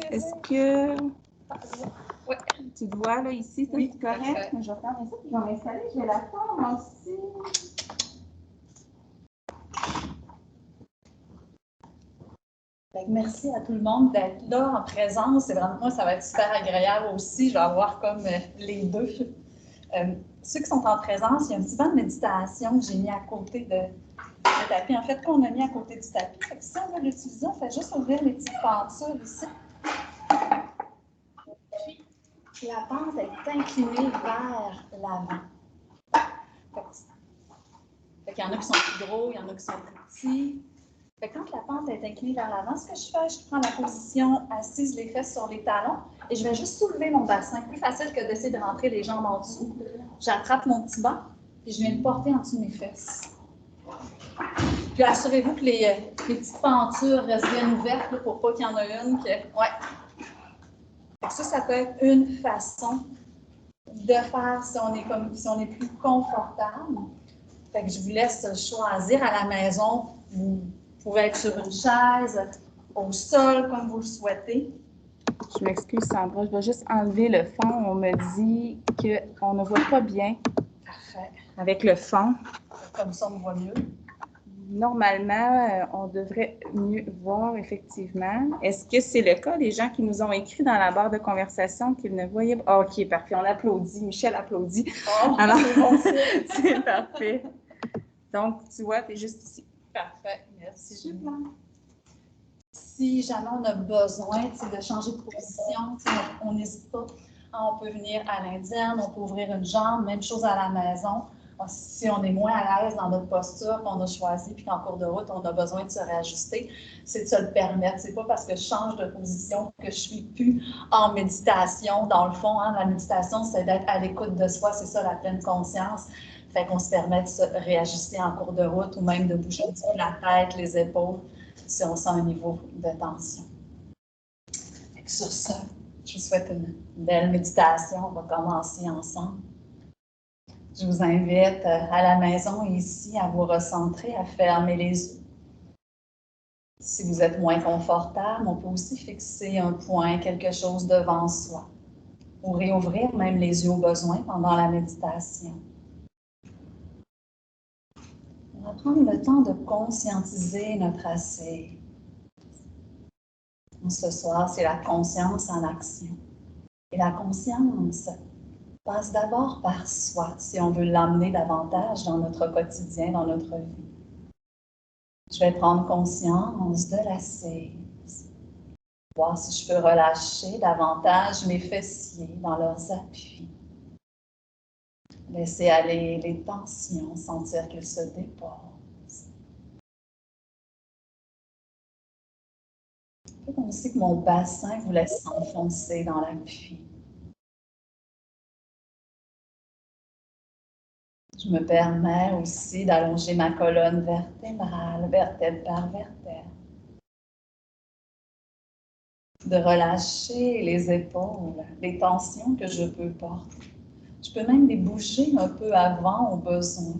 Est-ce que Oui. tu te vois là ici, c'est Oui, correct? Je vais fermer ça, puis je vais m'installer. Je vais la forme aussi. Merci à tout le monde d'être là en présence. C'est vraiment, moi, ça va être super agréable aussi. Je vais avoir comme les deux. Ceux qui sont en présence, il y a un petit banc de méditation que j'ai mis à côté du tapis. En fait, qu'on a mis à côté du tapis. Fait que si on veut l'utiliser, on fait juste ouvrir les petites pentures ici. Puis, la pente est inclinée vers l'avant. Fait qu'il y en a qui sont plus gros, il y en a qui sont plus petits. Fait que quand la pente est inclinée vers l'avant, ce que je fais, je prends la position assise, les fesses sur les talons, et je vais juste soulever mon bassin. Plus facile que d'essayer de rentrer les jambes en dessous. J'attrape mon petit banc, puis je viens le porter en dessous de mes fesses. Puis assurez-vous que les petites pentures restent bien ouvertes là, pour pas qu'il y en ait une que. Ouais. Ça peut être une façon de faire si on est plus confortable. Fait que je vous laisse choisir à la maison. Vous pouvez être sur une chaise, au sol, comme vous le souhaitez. Je m'excuse, Sandra, je vais juste enlever le fond. On me dit qu'on ne voit pas bien. Parfait. Avec le fond. Comme ça, on voit mieux. Normalement, on devrait mieux voir, effectivement. Est-ce que c'est le cas des gens qui nous ont écrit dans la barre de conversation qu'ils ne voyaient pas? Oh, OK, parfait. On applaudit. Michel applaudit. Oh, alors, c'est c'est parfait. Donc, tu vois, tu es juste ici. Parfait. Merci. Si jamais on a besoin de changer de position, on n'hésite pas. On peut venir à l'indienne, on peut ouvrir une jambe, même chose à la maison. Si on est moins à l'aise dans notre posture qu'on a choisi, puis qu'en cours de route, on a besoin de se réajuster, c'est de se le permettre. C'est pas parce que je change de position que je suis plus en méditation. Dans le fond, la méditation, c'est d'être à l'écoute de soi, c'est ça la pleine conscience. Fait qu'on se permet de se réajuster en cours de route ou même de bouger un petit peu la tête, les épaules, si on sent un niveau de tension. Fait que sur ça, je vous souhaite une belle méditation. On va commencer ensemble. Je vous invite à la maison et ici à vous recentrer, à fermer les yeux. Si vous êtes moins confortable, on peut aussi fixer un point, quelque chose devant soi, ou réouvrir même les yeux au besoin pendant la méditation. On va prendre le temps de conscientiser notre assise. Ce soir, c'est la conscience en action. Et la conscience passe d'abord par soi, si on veut l'amener davantage dans notre quotidien, dans notre vie. Je vais prendre conscience de l'assise, voir si je peux relâcher davantage mes fessiers dans leurs appuis. Laisser aller les tensions, sentir qu'elles se déposent. C'est comme si mon bassin vous laisse s'enfoncer dans l'appui. Je me permets aussi d'allonger ma colonne vertébrale, vertèbre par vertèbre. De relâcher les épaules, les tensions que je peux porter. Je peux même les bouger un peu avant au besoin.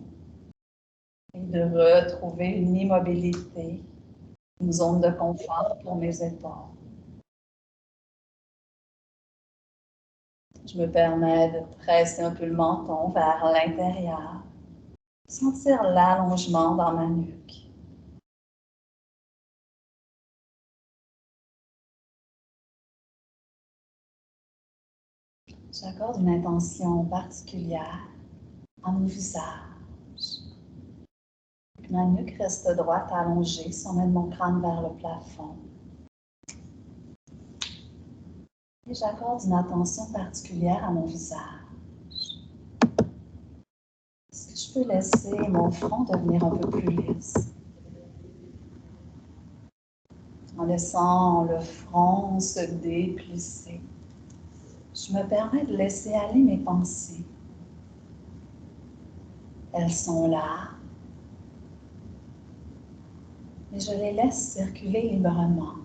Et de retrouver une immobilité, une zone de confort pour mes épaules. Je me permets de presser un peu le menton vers l'intérieur. Sentir l'allongement dans ma nuque. J'accorde une intention particulière à mon visage. Ma nuque reste droite, allongée, si on mène mon crâne vers le plafond. Et j'accorde une attention particulière à mon visage. Est-ce que je peux laisser mon front devenir un peu plus lisse? En laissant le front se déplisser, je me permets de laisser aller mes pensées. Elles sont là, mais je les laisse circuler librement.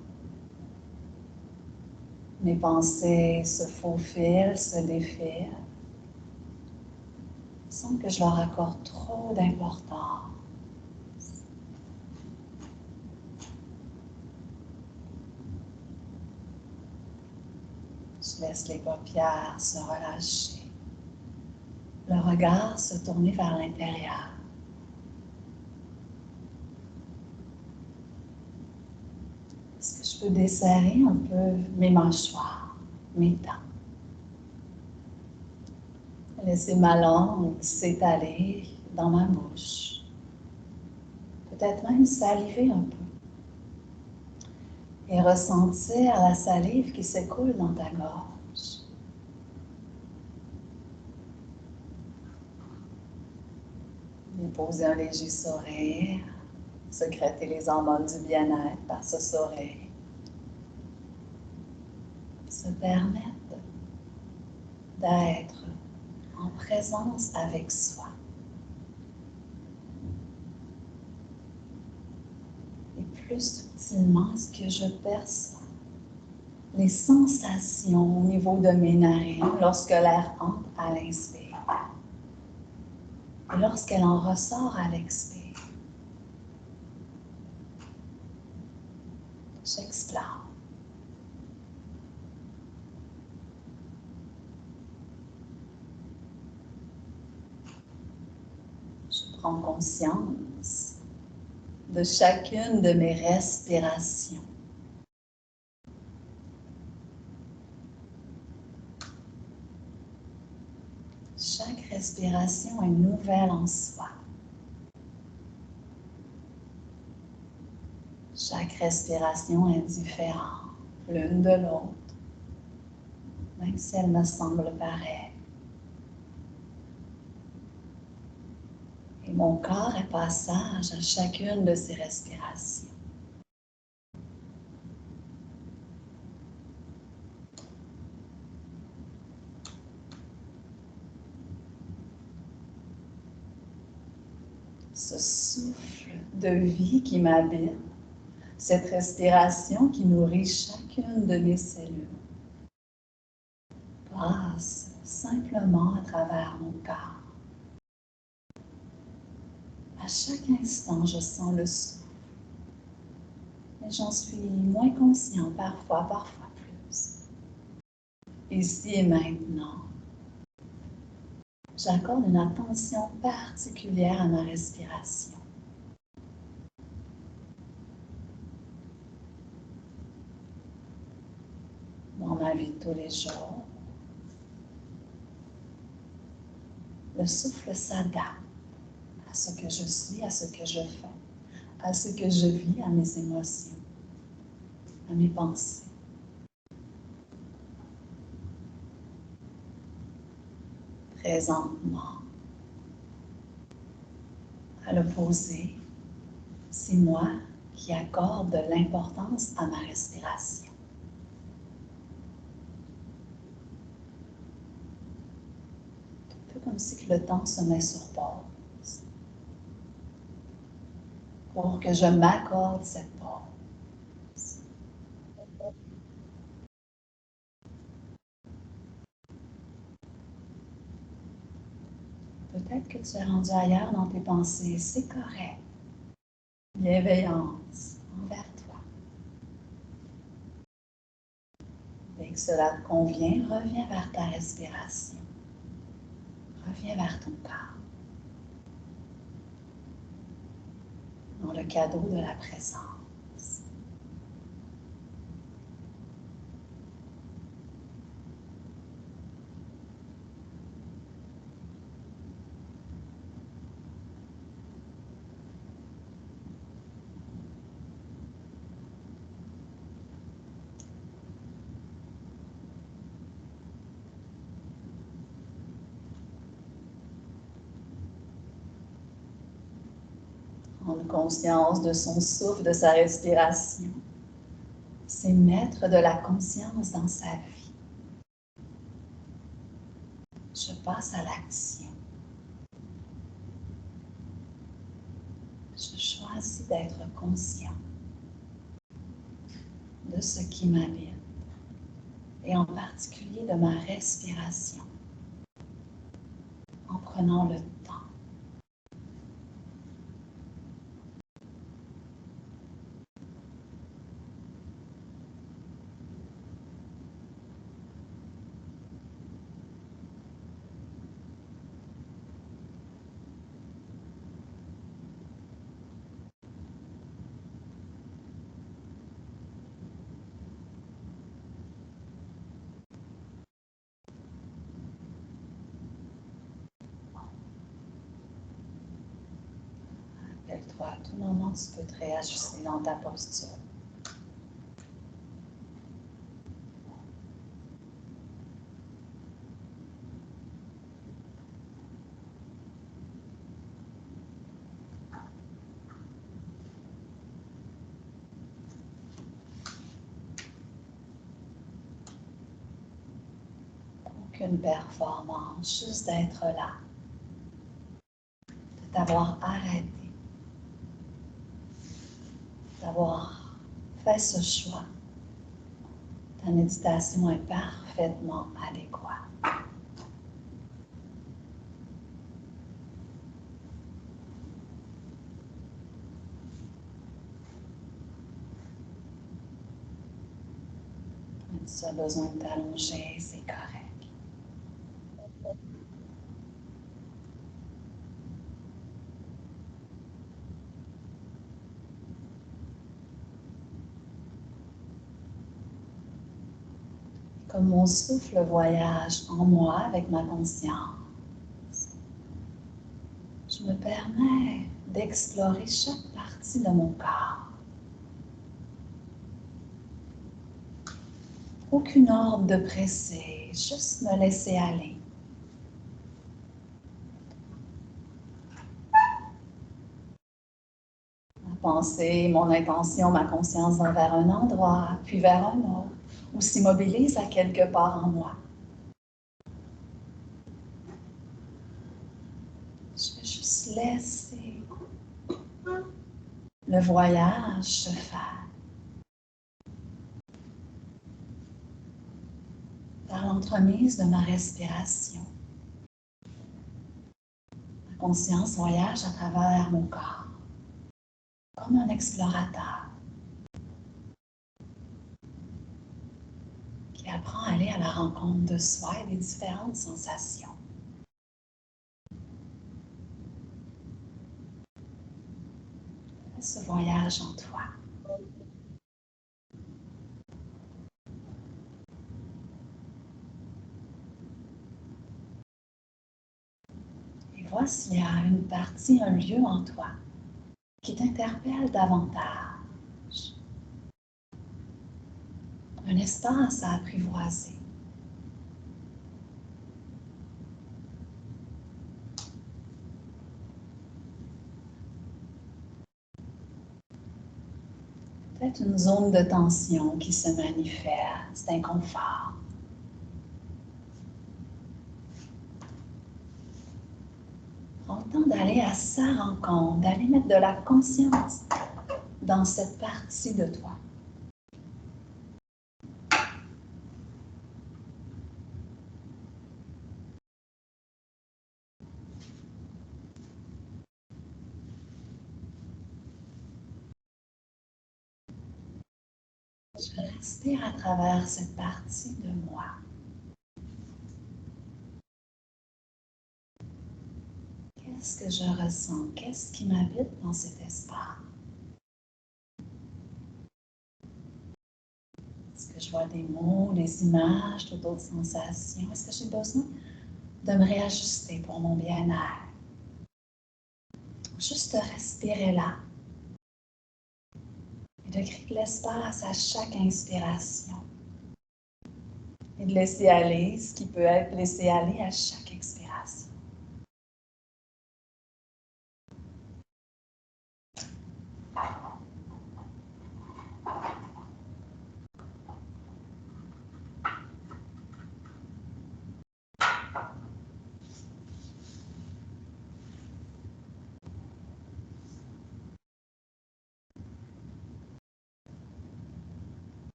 Mes pensées se faufilent, se défilent, sans que je leur accorde trop d'importance. Je laisse les paupières se relâcher. Le regard se tourner vers l'intérieur. Est-ce que je peux desserrer un peu mes mâchoires, mes dents? Laisser ma langue s'étaler dans ma bouche. Peut-être même saliver un peu. Et ressentir la salive qui s'écoule dans ta gorge. Déposer un léger sourire, sécréter les hormones du bien-être par ce sourire. Se permettre d'être en présence avec soi. Et plus subtilement, est-ce que je perçois les sensations au niveau de mes narines lorsque l'air entre à l'inspire et lorsqu'elle en ressort à l'expire. J'explore. Je prends conscience de chacune de mes respirations. Chaque respiration est nouvelle en soi. Chaque respiration est différente l'une de l'autre, même si elle me semble pareille. Et mon corps est passage à chacune de ces respirations. Ce souffle de vie qui m'habite, cette respiration qui nourrit chacune de mes cellules, passe simplement à travers mon corps. À chaque instant, je sens le souffle, mais j'en suis moins conscient parfois plus. Ici et maintenant, j'accorde une attention particulière à ma respiration. Dans ma vie de tous les jours, le souffle s'adapte à ce que je suis, à ce que je fais, à ce que je vis, à mes émotions, à mes pensées. Présentement, à l'opposé, c'est moi qui accorde de l'importance à ma respiration. Un peu comme si le temps se met sur pause pour que je m'accorde cette pause. Peut-être que tu es rendu ailleurs dans tes pensées, c'est correct. Bienveillance envers toi. Dès que cela te convient, reviens vers ta respiration. Reviens vers ton corps. Dans le cadeau de la présence. Prendre conscience de son souffle, de sa respiration, c'est mettre de la conscience dans sa vie. Je passe à l'action. Je choisis d'être conscient de ce qui m'habite et en particulier de ma respiration en prenant le temps. toi. À tout moment, tu peux te réajuster dans ta posture. Aucune performance, juste d'être là, de t'avoir arrêté, d'avoir fait ce choix. Ta méditation est parfaitement adéquate. Si tu as besoin de t'allonger, c'est correct. Comme mon souffle voyage en moi avec ma conscience, je me permets d'explorer chaque partie de mon corps. Aucune ordre de presser, juste me laisser aller. Ma pensée, mon intention, ma conscience va vers un endroit, puis vers un autre, ou s'immobilise à quelque part en moi. Je vais juste laisser le voyage se faire par l'entremise de ma respiration. Ma conscience voyage à travers mon corps, comme un explorateur qui apprend à aller à la rencontre de soi et des différentes sensations. Fais ce voyage en toi. Et vois s'il y a une partie, un lieu en toi qui t'interpelle davantage. Un espace à apprivoiser. Peut-être une zone de tension qui se manifeste, d'inconfort. Prends le temps d'aller à sa rencontre, d'aller mettre de la conscience dans cette partie de toi. Je respire à travers cette partie de moi. Qu'est-ce que je ressens? Qu'est-ce qui m'habite dans cet espace? Est-ce que je vois des mots, des images, toutes autres sensations? Est-ce que j'ai besoin de me réajuster pour mon bien-être? Juste respirer là et de créer de l'espace à chaque inspiration et de laisser aller ce qui peut être laissé aller à chaque expiration.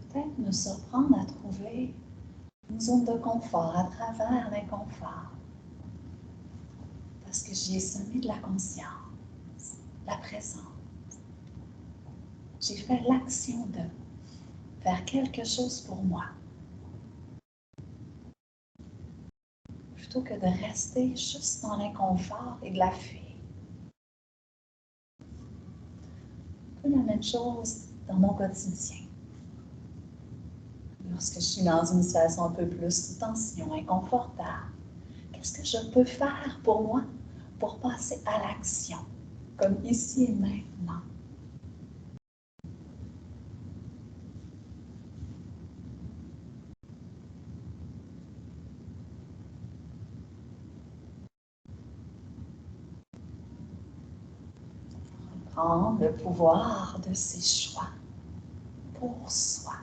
Peut-être me surprendre à trouver une zone de confort à travers l'inconfort. Parce que j'y ai semé de la conscience, la présence. J'ai fait l'action de faire quelque chose pour moi. Plutôt que de rester juste dans l'inconfort et de la fuir. C'est la même chose dans mon quotidien. Lorsque je suis dans une situation un peu plus sous tension, inconfortable, Qu'est-ce que je peux faire pour moi pour passer à l'action, comme ici et maintenant? Prendre le pouvoir de ses choix pour soi.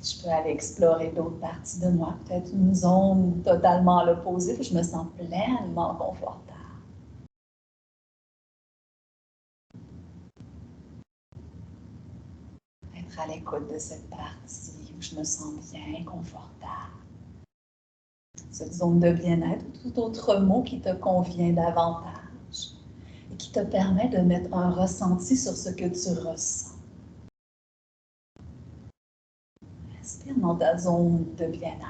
Je peux aller explorer d'autres parties de moi, peut-être une zone totalement à l'opposé, où je me sens pleinement confortable. Être à l'écoute de cette partie où je me sens bien, confortable. Cette zone de bien-être ou tout autre mot qui te convient davantage et qui te permet de mettre un ressenti sur ce que tu ressens. Respire dans ta zone de bien-être.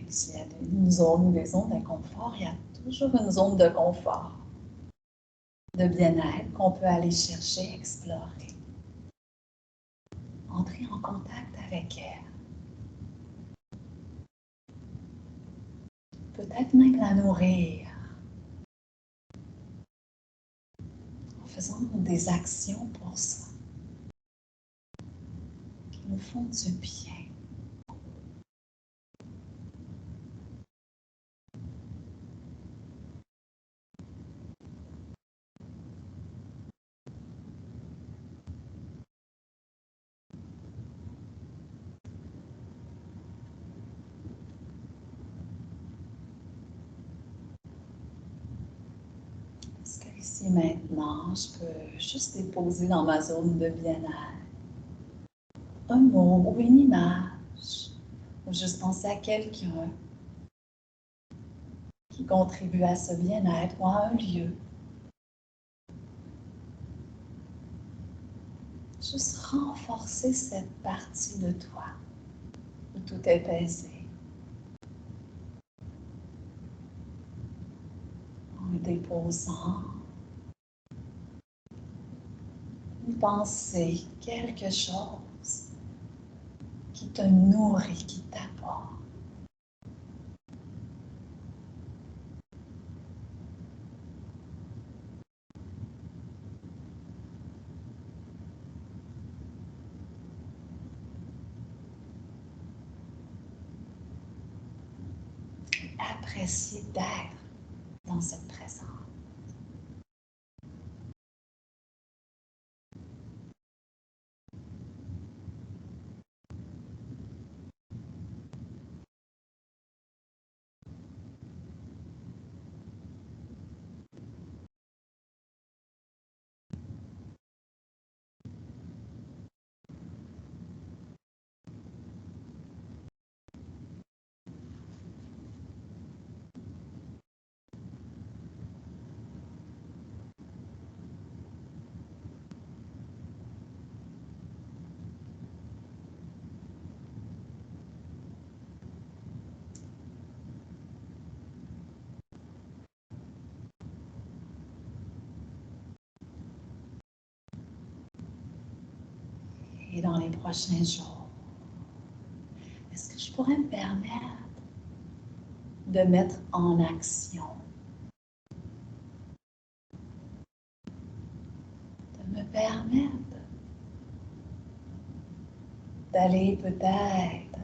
S'il y a une zone ou des zones d'inconfort, il y a toujours une zone de confort, de bien-être qu'on peut aller chercher, explorer. Entrer en contact avec elle. Peut-être même la nourrir. En faisant des actions pour ça. Qui nous font du bien. Est-ce que ici maintenant, je peux juste déposer dans ma zone de bien-être un mot ou une image, ou juste penser à quelqu'un qui contribue à ce bien-être ou à un lieu. Juste renforcer cette partie de toi où tout est apaisé. En déposant une pensée, quelque chose qui te nourrit, qui t'apporte. Apprécier d'être dans cette présence. Et dans les prochains jours, est-ce que je pourrais me permettre de mettre en action, de me permettre d'aller peut-être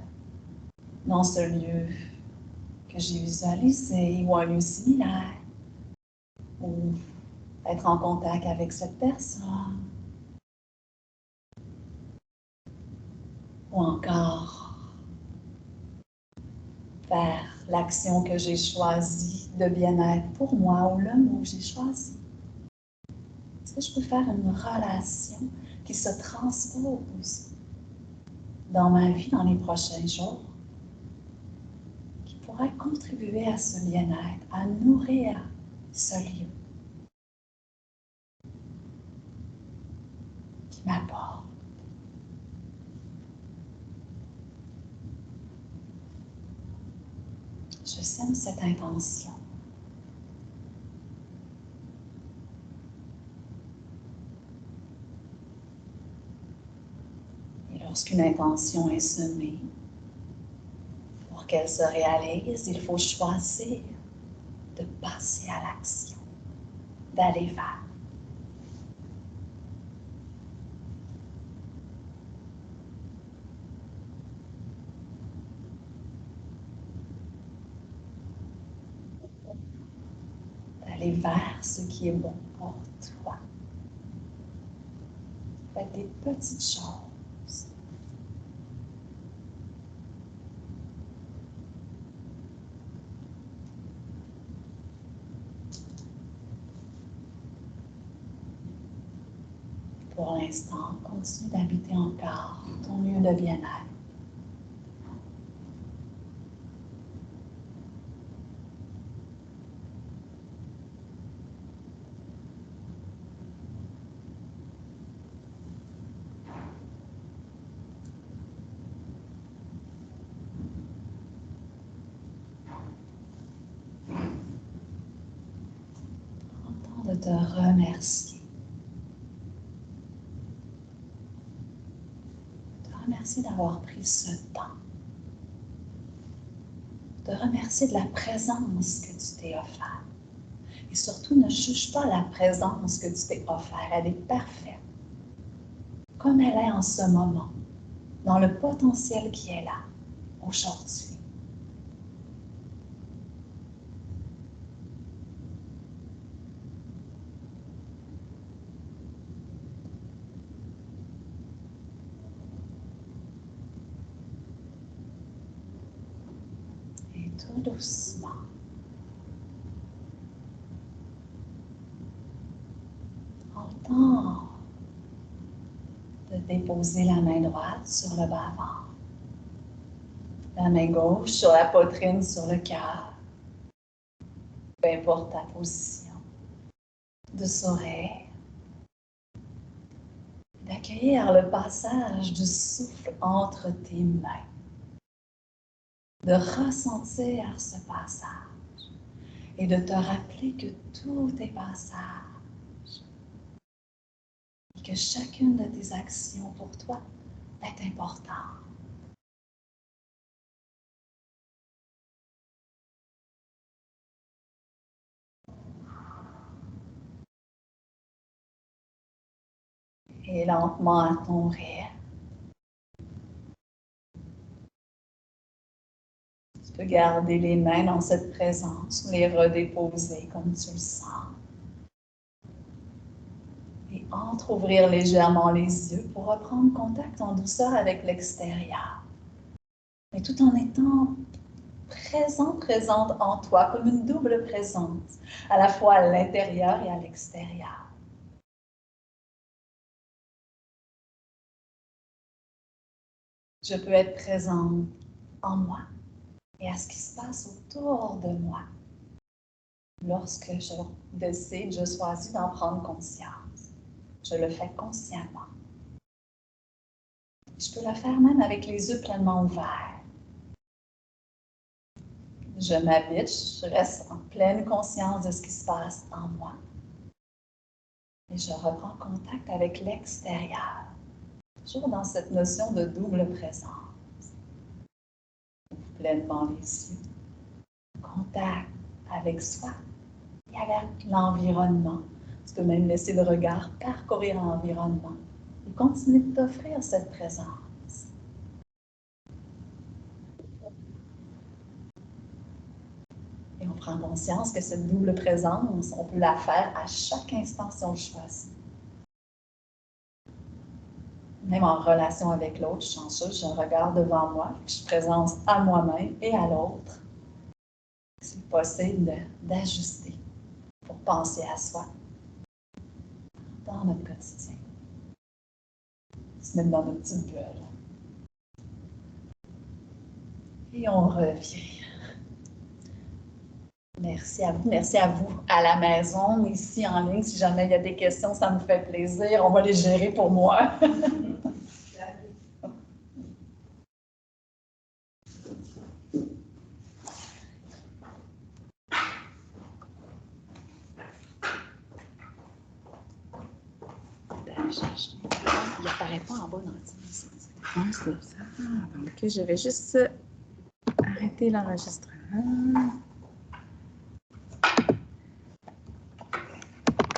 dans ce lieu que j'ai visualisé ou un lieu similaire, ou être en contact avec cette personne, ou encore faire l'action que j'ai choisie de bien-être pour moi ou le mot que j'ai choisi. Est-ce que je peux faire une relation qui se transpose dans ma vie dans les prochains jours, qui pourrait contribuer à ce bien-être, à nourrir ce lieu qui m'apporte. Je sème cette intention. Et lorsqu'une intention est semée, pour qu'elle se réalise, il faut choisir de passer à l'action, d'aller vers. D'aller vers ce qui est bon pour toi. Faites des petites choses. Pour l'instant, continue d'habiter encore ton lieu de bien-être. Prends le temps de te remercier. Merci d'avoir pris ce temps. De remercier de la présence que tu t'es offert. Et surtout, ne juge pas la présence que tu t'es offert. Elle est parfaite. Comme elle est en ce moment. Dans le potentiel qui est là, aujourd'hui. Et tout doucement, entends de déposer la main droite sur le bas-ventre, la main gauche sur la poitrine, sur le cœur, peu importe ta position, de sourire, d'accueillir le passage du souffle entre tes mains, de ressentir ce passage et de te rappeler que tout est passage et que chacune de tes actions pour toi est importante. Et lentement à ton rythme, tu peux garder les mains dans cette présence ou les redéposer comme tu le sens. Et entre-ouvrir légèrement les yeux pour reprendre contact en douceur avec l'extérieur. Mais tout en étant présente en toi, comme une double présence, à la fois à l'intérieur et à l'extérieur. Je peux être présente en moi et à ce qui se passe autour de moi. Lorsque je décide, je choisis d'en prendre conscience. Je le fais consciemment. Je peux le faire même avec les yeux pleinement ouverts. Je m'habite, je reste en pleine conscience de ce qui se passe en moi. Et je reprends contact avec l'extérieur. Toujours dans cette notion de double présence. Ouvre pleinement les yeux. Contact avec soi et avec l'environnement. Tu peux même laisser le regard parcourir l'environnement et continuer de t'offrir cette présence. Et on prend conscience que cette double présence, on peut la faire à chaque instant si on le choisit. Même en relation avec l'autre, je change ça, je regarde devant moi, je présence à moi-même et à l'autre. C'est possible d'ajuster pour penser à soi. dans notre quotidien. Se mettre dans notre petite bulle. Et on revient. Merci à vous. Merci à vous à la maison, ici en ligne. Si jamais il y a des questions, ça me fait plaisir. On va les gérer pour moi. Il n'apparaît pas en bas dans le Teams. Oui, c'est ça. Donc, je vais juste arrêter l'enregistrement.